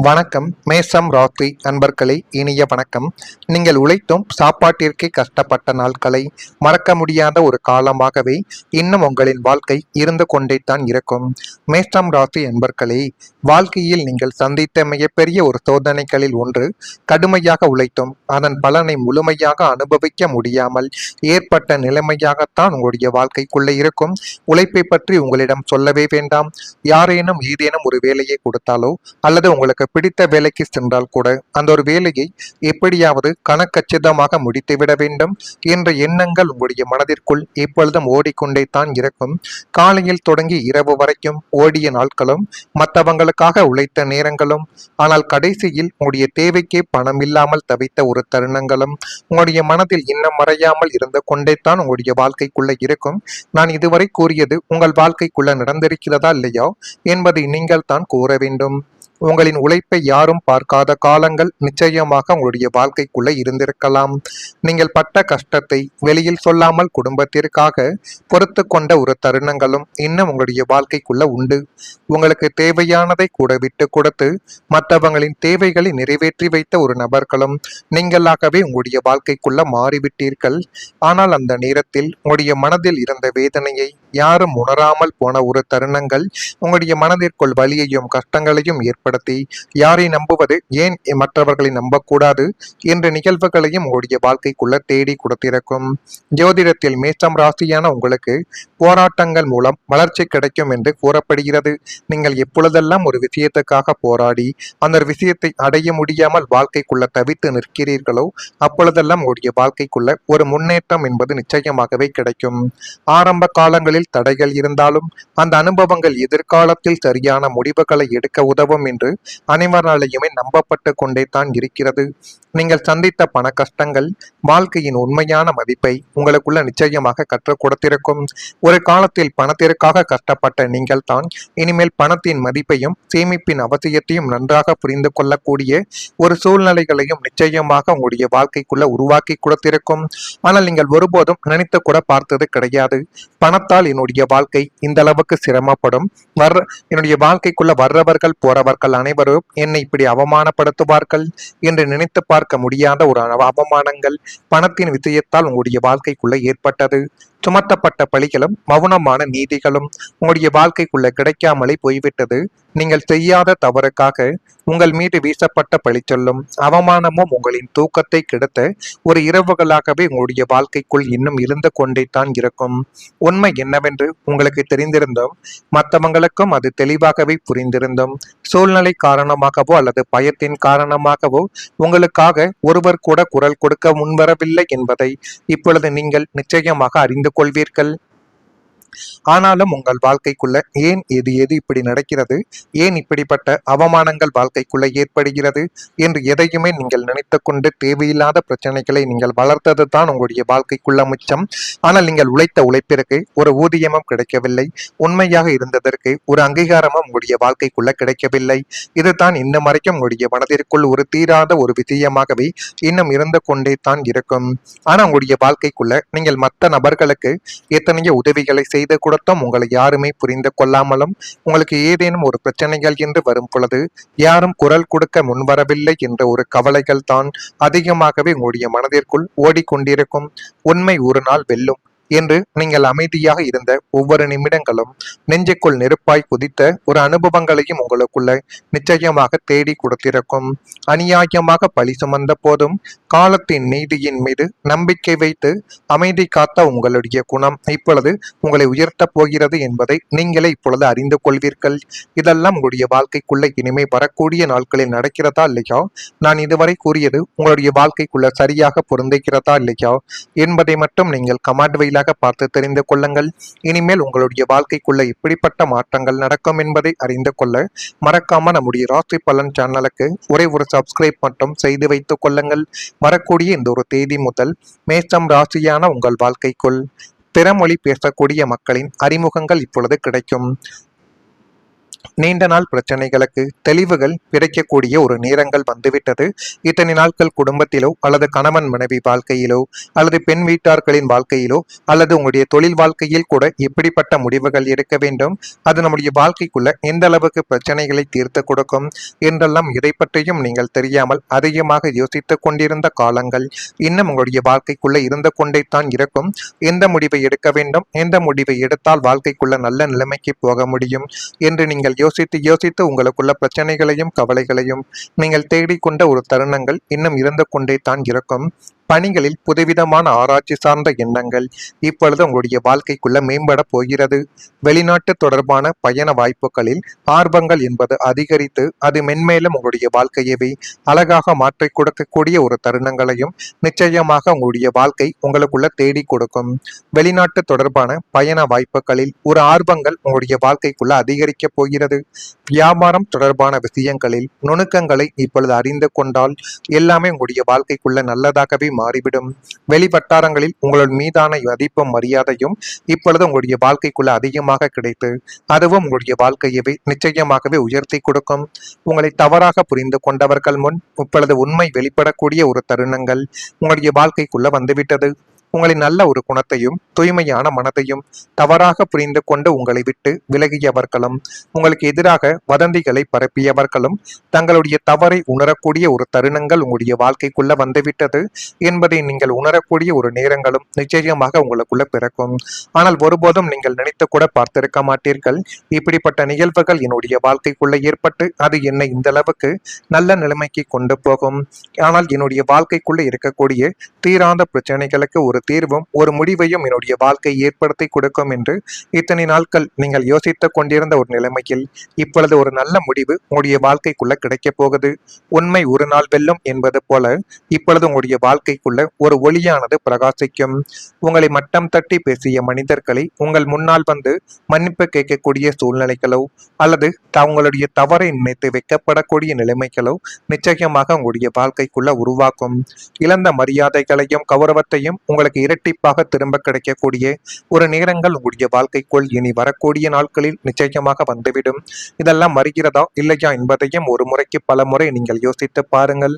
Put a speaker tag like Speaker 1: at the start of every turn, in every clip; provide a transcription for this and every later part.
Speaker 1: வணக்கம். மேஷம் ராசி அன்பர்களே, இனிய வணக்கம். நீங்கள் உழைத்தும் சாப்பாட்டிற்கே கஷ்டப்பட்ட நாட்களை மறக்க முடியாத ஒரு காலமாகவே இன்னும் உங்களின் வாழ்க்கை இருந்து கொண்டேதான் இருக்கும். மேஷம் ராசி அன்பர்களே, வாழ்க்கையில் நீங்கள் சந்தித்த மிகப்பெரிய ஒரு சோதனைகளில் ஒன்று கடுமையாக உழைத்தும் அதன் பலனை முழுமையாக அனுபவிக்க முடியாமல் ஏற்பட்ட நிலைமையாகத்தான் உங்களுடைய வாழ்க்கைக்குள்ளே இருக்கும். உழைப்பை பற்றி உங்களிடம் சொல்லவே வேண்டாம். யாரேனும் ஏதேனும் ஒரு வேலையை கொடுத்தாலோ அல்லது உங்களுக்கு பிடித்த வேலைக்கு சென்றால் கூட அந்த ஒரு வேலையை எப்படியாவது கணக்கச்சிதமாக முடித்துவிட வேண்டும் என்ற எண்ணங்கள் உங்களுடைய மனதிற்குள் எப்பொழுதும் ஓடிக்கொண்டே தான் இருக்கும். காலையில் தொடங்கி இரவு வரைக்கும் ஓடிய நாட்களும் மற்றவங்களுக்காக உழைத்த நேரங்களும், ஆனால் கடைசியில் உங்களுடைய தேவைக்கே பணம் இல்லாமல் தவித்த ஒரு தருணங்களும் உங்களுடைய மனதில் இன்னும் மறையாமல் இருந்து கொண்டே தான் உங்களுடைய வாழ்க்கைக்குள்ள இருக்கும். நான் இதுவரை கூறியது உங்கள் வாழ்க்கைக்குள்ள நடந்திருக்கிறதா இல்லையா என்பதை நீங்கள் தான் கூற வேண்டும். உங்களின் உழைப்பை யாரும் பார்க்காத காலங்கள் நிச்சயமாக உங்களுடைய வாழ்க்கைக்குள்ள இருந்திருக்கலாம். நீங்கள் பட்ட கஷ்டத்தை வெளியில் சொல்லாமல் குடும்பத்திற்காக பொறுத்து கொண்ட ஒரு தருணங்களும் இன்னும் உங்களுடைய வாழ்க்கைக்குள்ள உண்டு. உங்களுக்கு தேவையானதை கூட விட்டு கொடுத்து மற்றவங்களின் தேவைகளை நிறைவேற்றி வைத்த ஒரு நபர்களும் நீங்களாகவே உங்களுடைய வாழ்க்கைக்குள்ள மாறிவிட்டீர்கள். ஆனால் அந்த நேரத்தில் உங்களுடைய மனதில் இருந்த வேதனையை யாரும் உணராமல் போன ஒரு தருணங்கள் உங்களுடைய மனதிற்குள் வலியையும் கஷ்டங்களையும் ஏற்படுத்தி யாரை நம்புவது, ஏன் மற்றவர்களை நம்பக்கூடாது என்ற நிகழ்வுகளையும் உங்களுடைய வாழ்க்கைக்குள்ள தேடி கொடுத்திருக்கும். ஜோதிடத்தில் மேஷம் ராசியான உங்களுக்கு போராட்டங்கள் மூலம் வளர்ச்சி கிடைக்கும் என்று கூறப்படுகிறது. நீங்கள் எப்பொழுதெல்லாம் ஒரு விஷயத்துக்காக போராடி அந்த விஷயத்தை அடைய முடியாமல் வாழ்க்கைக்குள்ள தவித்து நிற்கிறீர்களோ அப்பொழுதெல்லாம் உங்களுடைய வாழ்க்கைக்குள்ள ஒரு முன்னேற்றம் என்பது நிச்சயமாகவே கிடைக்கும். ஆரம்ப காலங்களில் தடைகள் இருந்தாலும் அந்த அனுபவங்கள் எதிர்காலத்தில் சரியான முடிவுகளை எடுக்க உதவும் என்று அனைவராலேயுமே நம்பப்பட்டு கொண்டே தான் இருக்கிறது. நீங்கள் சந்தித்த பண கஷ்டங்கள் வாழ்க்கையின் உண்மையான மதிப்பை உங்களுக்குள்ள நிச்சயமாக கற்றுக் கொடுத்திருக்கும். ஒரு காலத்தில் பணத்திற்காக கஷ்டப்பட்ட நீங்கள் தான் இனிமேல் பணத்தின் மதிப்பையும் சேமிப்பின் அவசியத்தையும் நன்றாக புரிந்து கொள்ளக்கூடிய ஒரு சூழ்நிலைகளையும் நிச்சயமாக உங்களுடைய வாழ்க்கைக்குள்ள உருவாக்கி கொடுத்திருக்கும். ஆனால் நீங்கள் ஒருபோதும் நினைத்து கூட பார்த்தது கிடையாது, பணத்தால் என்னுடைய வாழ்க்கை இந்த அளவுக்கு சிரமப்படும், என்னுடைய வாழ்க்கைக்குள்ள வர்றவர்கள் போறவர்கள் அனைவரும் என்னை இப்படி அவமானப்படுத்துவார்கள் என்று நினைத்து பார்க்க முடியாத ஒரு அவமானங்கள் பணத்தின் விஷயத்தால் உங்களுடைய வாழ்க்கைக்குள்ள ஏற்பட்டது. சுமத்தப்பட்ட பழிகளும் மௌனமான நீதிகளும் உங்களுடைய வாழ்க்கைக்குள்ள கிடைக்காமலே போய்விட்டது. நீங்கள் செய்யாத தவறுக்காக உங்கள் மீது வீசப்பட்ட பழி சொல்லும் அவமானமும் உங்களின் தூக்கத்தை கெடுத்த ஒரு இரவுகளாகவே உங்களுடைய வாழ்க்கைக்குள் இன்னும் இருந்து கொண்டே தான் இருக்கும். உண்மை என்னவென்று உங்களுக்கு தெரிந்திருந்தோம், மற்றவங்களுக்கும் அது தெளிவாகவே புரிந்திருந்தோம். சூழ்நிலை காரணமாகவோ அல்லது பயத்தின் காரணமாகவோ உங்களுக்காக ஒருவர் கூட குரல் கொடுக்க முன்வரவில்லை என்பதை இப்பொழுது நீங்கள் நிச்சயமாக அறிந்து கொள்வீர்கள். ஆனாலும் உங்கள் வாழ்க்கைக்குள்ள ஏன் எது இப்படி நடக்கிறது, ஏன் இப்படிப்பட்ட அவமானங்கள் வாழ்க்கைக்குள்ள ஏற்படுகிறது என்று எதையுமே நீங்கள் நினைத்து கொண்டு தேவையில்லாத பிரச்சனைகளை நீங்கள் வளர்த்தது தான் உங்களுடைய வாழ்க்கைக்குள்ள மிச்சம். ஆனால் நீங்கள் உழைத்த உழைப்பிற்கு ஒரு ஊதியமும் கிடைக்கவில்லை, உண்மையாக இருந்ததற்கு ஒரு அங்கீகாரமும் உங்களுடைய வாழ்க்கைக்குள்ள கிடைக்கவில்லை. இதுதான் இன்னும் வரைக்கும் உங்களுடைய மனதிற்குள் ஒரு தீராத ஒரு விஷயமாகவே இன்னும் இருந்து கொண்டே தான் இருக்கும். ஆனா உங்களுடைய வாழ்க்கைக்குள்ள நீங்கள் மற்ற நபர்களுக்கு எத்தனையோ உதவிகளை செய்து கொடுத்தும் உங்களை யாருமே புரிந்து கொள்ளாமலும் உங்களுக்கு ஏதேனும் ஒரு பிரச்சனைகள் என்று வரும் பொழுது யாரும் குரல் கொடுக்க முன்வரவில்லை என்ற ஒரு கவலைகள் தான் அதிகமாகவே உங்களுடைய மனதிற்குள் ஓடிக்கொண்டிருக்கும். உண்மை ஒரு நாள் வெல்லும் என்று நீங்கள் அமைதியாக இருந்த ஒவ்வொரு நிமிடங்களும் நெஞ்சுக்குள் நெருப்பாய் குதித்த ஒரு அனுபவங்களையும் உங்களுக்குள்ள நிச்சயமாக தேடி கொடுத்திருக்கும். அநியாயமாக பழி சுமந்த போதும் காலத்தின் நீதியின் மீது நம்பிக்கை வைத்து அமைதி காத்த உங்களுடைய குணம் இப்பொழுது உங்களை உயர்த்தப் போகிறது என்பதை நீங்களே இப்பொழுது அறிந்து கொள்வீர்கள். இதெல்லாம் உங்களுடைய வாழ்க்கைக்குள்ள இனிமே வரக்கூடிய நாட்களில் நடக்கிறதா இல்லையா, நான் இதுவரை கூறியது உங்களுடைய வாழ்க்கைக்குள்ள சரியாக பொருந்துகிறதா இல்லையா என்பதை மட்டும் நீங்கள் கமெண்ட் வழியாக பார்த்து தெரிந்து கொள்ளுங்கள். இனிமேல் உங்களுடைய வாழ்க்கைக்குள்ள இப்படிப்பட்ட மாற்றங்கள் நடக்கும் என்பதை அறிந்து கொள்ள மறக்காம நம்முடைய ராசி பலன் சேனலுக்கு ஒரே ஒரு சப்ஸ்கிரைப் மட்டும் செய்து வைத்துக் கொள்ளுங்கள். வரக்கூடிய இந்த ஒரு தேதி முதல் மேஷம் ராசியான உங்கள் வாழ்க்கைக்குள் பிறமொழி பேசக்கூடிய மக்களின் அறிமுகங்கள் இப்பொழுது கிடைக்கும். நீண்ட நாள் பிரச்சனைகளுக்கு தெளிவுகள் கிடைக்கக்கூடிய ஒரு நேரங்கள் வந்துவிட்டது. இத்தனை நாட்கள் குடும்பத்திலோ அல்லது கணவன் மனைவி வாழ்க்கையிலோ அல்லது பெண் வீட்டார்களின் வாழ்க்கையிலோ அல்லது உங்களுடைய தொழில் வாழ்க்கையில் கூட எப்படிப்பட்ட முடிவுகள் எடுக்க வேண்டும், அது நம்முடைய வாழ்க்கைக்குள்ள எந்த அளவுக்கு பிரச்சனைகளை தீர்த்து கொடுக்கும் என்றெல்லாம் இதை பற்றியும் நீங்கள் தெரியாமல் அதிகமாக யோசித்துக் கொண்டிருந்த காலங்கள் இன்னும் உங்களுடைய வாழ்க்கைக்குள்ள இருந்து கொண்டே தான் இருக்கும். எந்த முடிவை எடுக்க வேண்டும், எந்த முடிவை எடுத்தால் வாழ்க்கைக்குள்ள நல்ல நிலைமைக்கு போக முடியும் என்று நீங்கள் யோசித்து யோசித்து உங்களுக்குள்ள பிரச்சனைகளையும் கவலைகளையும் நீங்கள் தேடிக்கொண்ட ஒரு தருணங்கள் இன்னும் இருந்து கொண்டே தான் இருக்கும். பணிகளில் புதுவிதமான ஆராய்ச்சி சார்ந்த எண்ணங்கள் இப்பொழுது உங்களுடைய வாழ்க்கைக்குள்ள மேம்பட போகிறது. வெளிநாட்டு தொடர்பான பயண வாய்ப்புகளில் ஆர்வங்கள் என்பது அதிகரித்து அது மென்மேலும் உங்களுடைய வாழ்க்கையவே அழகாக மாற்றிக் கொடுக்கக்கூடிய ஒரு தருணங்களையும் நிச்சயமாக உங்களுடைய வாழ்க்கை உங்களுக்குள்ள தேடி கொடுக்கும். வெளிநாட்டு தொடர்பான பயண வாய்ப்புகளில் ஒரு ஆர்வங்கள் உங்களுடைய வாழ்க்கைக்குள்ள அதிகரிக்க போகிறது. வியாபாரம் தொடர்பான விஷயங்களில் நுணுக்கங்களை இப்பொழுது அறிந்து கொண்டால் எல்லாமே உங்களுடைய வாழ்க்கைக்குள்ள நல்லதாகவே மாறிவிடும். வெளிவட்டாரங்களில் உங்களோட மீதான மதிப்பும் மரியாதையும் இப்பொழுது உங்களுடைய வாழ்க்கைக்குள்ள அதிகமாக கிடைத்து அதுவும் உங்களுடைய வாழ்க்கையவே நிச்சயமாகவே உயர்த்தி கொடுக்கும். உங்களை தவறாக புரிந்து கொண்டவர்கள் முன் இப்பொழுது உண்மை வெளிப்படக்கூடிய ஒரு தருணங்கள் உங்களுடைய வாழ்க்கைக்குள்ள வந்துவிட்டது. உங்களின் நல்ல ஒரு குணத்தையும் தூய்மையான மனதையும் தவறாக புரிந்து கொண்டு உங்களை விட்டு விலகியவர்களும் உங்களுக்கு எதிராக வதந்திகளை பரப்பியவர்களும் தங்களுடைய தவறை உணரக்கூடிய ஒரு தருணங்கள் உங்களுடைய வாழ்க்கைக்குள்ள வந்துவிட்டது என்பதை நீங்கள் உணரக்கூடிய ஒரு நேரங்களும் நிச்சயமாக உங்களுக்குள்ள பிறக்கும். ஆனால் ஒருபோதும் நீங்கள் நினைத்து கூட பார்த்திருக்க மாட்டீர்கள், இப்படிப்பட்ட நிகழ்வுகள் என்னுடைய வாழ்க்கைக்குள்ள ஏற்பட்டு அது என்னை இந்த அளவுக்கு நல்ல நிலைமைக்கு கொண்டு போகும். ஆனால் என்னுடைய வாழ்க்கைக்குள்ள இருக்கக்கூடிய தீராத பிரச்சனைகளுக்கு ஒரு தீர்வும் ஒரு முடிவையும் என்னுடைய வாழ்க்கை ஏற்படுத்தி கொடுக்கும் என்று இத்தனை நாட்கள் நீங்கள் யோசித்துக் கொண்டிருந்த ஒரு நிலைமையில் இப்பொழுது ஒரு நல்ல முடிவு உங்களுடைய வாழ்க்கைக்குள்ள கிடைக்க போகுது. உண்மை ஒரு நாள் வெல்லும் என்பது போல இப்பொழுது உங்களுடைய வாழ்க்கைக்குள்ள ஒரு ஒளியானது பிரகாசிக்கும். உங்களை மட்டம் தட்டி பேசிய மனிதர்களை உங்கள் முன்னால் வந்து மன்னிப்பு கேட்கக்கூடிய சூழ்நிலைகளோ அல்லது உங்களுடைய தவறை நினைத்து வைக்கப்படக்கூடிய நிலைமைகளோ நிச்சயமாக உங்களுடைய வாழ்க்கைக்குள்ள உருவாக்கும். இழந்த மரியாதைகளையும் கௌரவத்தையும் உங்களுக்கு இரட்டிப்பாக திரும்ப கிடைக்கக்கூடிய ஒரு நேரங்கள் உங்களுடைய வாழ்க்கைக்குள் இனி வரக்கூடிய நாட்களில் நிச்சயமாக வந்துவிடும். இதெல்லாம் வருகிறதா இல்லையா என்பதையும் ஒரு முறைக்கு பல முறை நீங்கள் யோசித்து பாருங்கள்.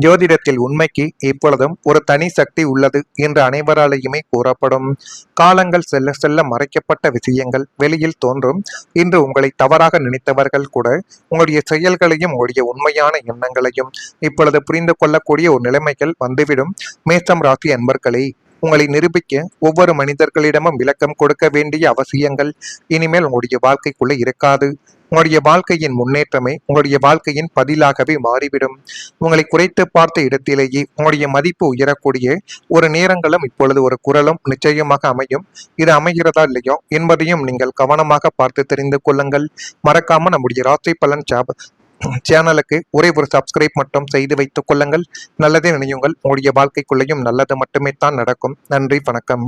Speaker 1: ஜோதிடத்தில் உண்மைக்கு இப்பொழுதும் ஒரு தனி சக்தி உள்ளது என்று அனைவராலேயுமே கூறப்படும். காலங்கள் செல்ல செல்ல மறைக்கப்பட்ட விஷயங்கள் வெளியில் தோன்றும். இன்று உங்களை தவறாக நினைத்தவர்கள் கூட உங்களுடைய செயல்களையும் உங்களுடைய உண்மையான எண்ணங்களையும் இப்பொழுது புரிந்து கொள்ளக்கூடிய ஒரு நிலைமைகள் வந்துவிடும். மேஷம் ராசி அன்பர்களே, உங்களை நிரூபிக்க ஒவ்வொரு மனிதர்களிடமும் விளக்கம் கொடுக்க வேண்டிய அவசியங்கள் இனிமேல் உங்களுடைய வாழ்க்கைக்குள்ள இருக்காது. உங்களுடைய வாழ்க்கையின் முன்னேற்றமே உங்களுடைய வாழ்க்கையின் பதிலாகவே மாறிவிடும். உங்களை குறைத்து பார்த்த இடத்திலேயே உங்களுடைய மதிப்பு உயரக்கூடிய ஒரு நேரங்களும் இப்பொழுது ஒரு குரலும் நிச்சயமாக அமையும். இது அமைகிறதா இல்லையோ என்பதையும் நீங்கள் கவனமாக பார்த்து தெரிந்து கொள்ளுங்கள். மறக்காம நம்முடைய ராசி பலன் சேனலுக்கு ஒரே ஒரு சப்ஸ்கிரைப் மட்டும் செய்து வைத்துக் கொள்ளுங்கள். நல்லதே நினையுங்கள், உங்களுடைய வாழ்க்கைக்குள்ளேயும் நல்லது மட்டுமே தான் நடக்கும். நன்றி, வணக்கம்.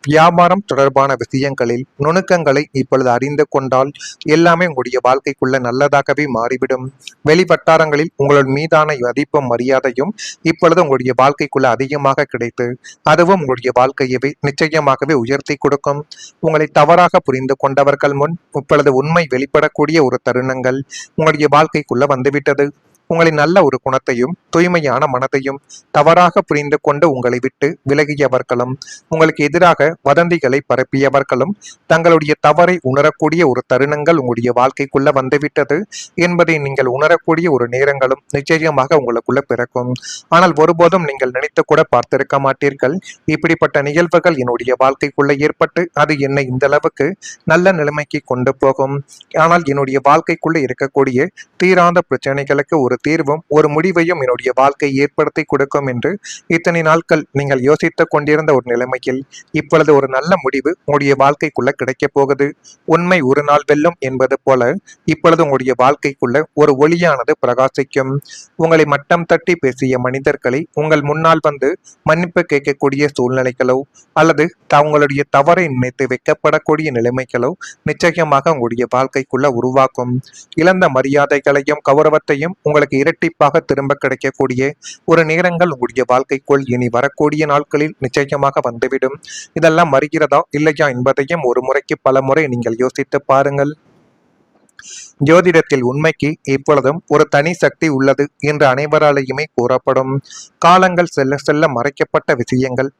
Speaker 1: வியாபாரம் தொடர்பான விஷயங்களில் நுணுக்கங்களை இப்பொழுது அறிந்து கொண்டால் எல்லாமே உங்களுடைய வாழ்க்கைக்குள்ள நல்லதாகவே மாறிவிடும். வெளிவட்டாரங்களில் உங்களோட மீதான மதிப்பும் மரியாதையும் இப்பொழுது உங்களுடைய வாழ்க்கைக்குள்ள அதிகமாக கிடைத்து அதுவும் உங்களுடைய வாழ்க்கையவே நிச்சயமாகவே உயர்த்தி கொடுக்கும். உங்களை தவறாக புரிந்து கொண்டவர்கள் முன் இப்பொழுது உண்மை வெளிப்படக்கூடிய ஒரு தருணங்கள் உங்களுடைய வாழ்க்கைக்குள்ள வந்துவிட்டது. உங்களின் நல்ல ஒரு குணத்தையும் தூய்மையான மனதையும் தவறாக புரிந்து கொண்டு உங்களை விட்டு விலகியவர்களும் உங்களுக்கு எதிராக வதந்திகளை பரப்பியவர்களும் தங்களுடைய தவறை உணரக்கூடிய ஒரு தருணங்கள் உங்களுடைய வாழ்க்கைக்குள்ள வந்துவிட்டது என்பதை நீங்கள் உணரக்கூடிய ஒரு நேரங்களும் நிச்சயமாக உங்களுக்குள்ள பிறக்கும். ஆனால் ஒருபோதும் நீங்கள் நினைத்து கூட பார்த்திருக்க மாட்டீர்கள், இப்படிப்பட்ட நிகழ்வுகள் என்னுடைய வாழ்க்கைக்குள்ள ஏற்பட்டு அது என்னை இந்த அளவுக்கு நல்ல நிலைமைக்கு கொண்டு போகும். ஆனால் என்னுடைய வாழ்க்கைக்குள்ள இருக்கக்கூடிய தீராத பிரச்சனைகளுக்கு ஒரு தீர்வும் ஒரு முடிவையும் என்னுடைய வாழ்க்கை ஏற்படுத்தி கொடுக்கும் என்று இத்தனை நாட்கள் நீங்கள் யோசித்துக் கொண்டிருந்த ஒரு நிலைமையில் இப்பொழுது ஒரு நல்ல முடிவு உங்களுடைய வாழ்க்கைக்குள்ள கிடைக்க போகுது. உண்மை ஒரு நாள் வெல்லும் என்பது போல இப்பொழுது உங்களுடைய வாழ்க்கைக்குள்ள ஒரு ஒளியானது பிரகாசிக்கும். உங்களை மட்டம் தட்டி பேசிய மனிதர்களை உங்கள் முன்னால் வந்து மன்னிப்பு கேட்கக்கூடிய சூழ்நிலைகளோ அல்லது உங்களுடைய தவறை நினைத்து வைக்கப்படக்கூடிய நிலைமைகளோ நிச்சயமாக உங்களுடைய வாழ்க்கைக்குள்ள உருவாக்கும். இழந்த மரியாதைகளையும் கௌரவத்தையும் உங்களுக்கு உங்களுக்கு இரட்டிப்பாக திரும்ப கிடைக்கக்கூடிய ஒரு நேரங்கள் உங்களுடைய வாழ்க்கைக்குள் இனி வரக்கூடிய நாட்களில் நிச்சயமாக வந்துவிடும். இதெல்லாம் வருகிறதா இல்லையா என்பதையும் ஒரு முறைக்கு பல முறை நீங்கள் யோசித்து பாருங்கள். ஜோதிடத்தில் உண்மைக்கு இப்பொழுதும் ஒரு தனி சக்தி உள்ளது என்று அனைவராலேயுமே கூறப்படும். காலங்கள் செல்ல செல்ல மறைக்கப்பட்ட விஷயங்கள்